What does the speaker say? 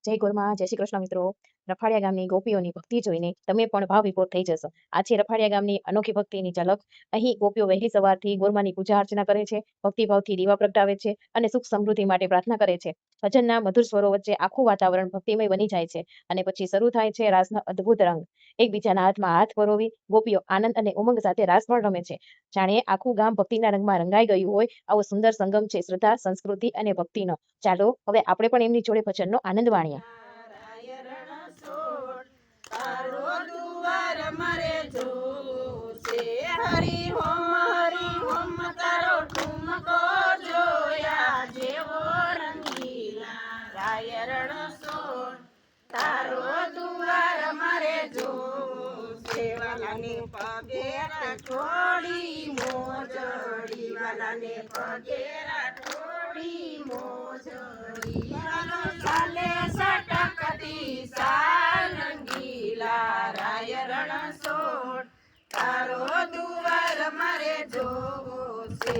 જય ગોરમા, જય શ્રી કૃષ્ણ મિત્રો। રફાડિયા ગામની ગોપીઓની ભક્તિ જોઈને તમે પણ ભાવ વિભોર થઈ જશો। આ છે રફાડિયા ગામની અનોખી ભક્તિની ઝલક। અહીં ગોપીઓ વહેલી સવારથી ગોરમાની પૂજા અર્ચના કરે છે, ભક્તિભાવથી દીવા પ્રગટાવે છે અને સુખ સમૃદ્ધિ માટે પ્રાર્થના કરે છે। ભજનના મધુર સ્વરો વચ્ચે આખું વાતાવરણ ભક્તિમય બની જાય છે અને પછી શરૂ થાય છે રાસનો અદ્ભુત રંગ। એકબીજાના હાથમાં હાથ પરોવી ગોપીઓ આનંદ અને ઉમંગ સાથે રાસ પણ રમે છે, જાણે આખું ગામ ભક્તિના રંગમાં રંગાઈ ગયું હોય। આવો સુંદર સંગમ છે શ્રદ્ધા, સંસ્કૃતિ અને ભક્તિનો। ચાલો હવે આપણે પણ એમની જોડે ભજનનો આનંદ માણીએ। વાલાને પગે રાઠોડી મોજડી, વાલાને પગે રાઠોડી મોજડી, વાલો ચાલે સટકતી સારંગીલા, રાય રણ સોડ તારો દુવાર મારે જોવો છે,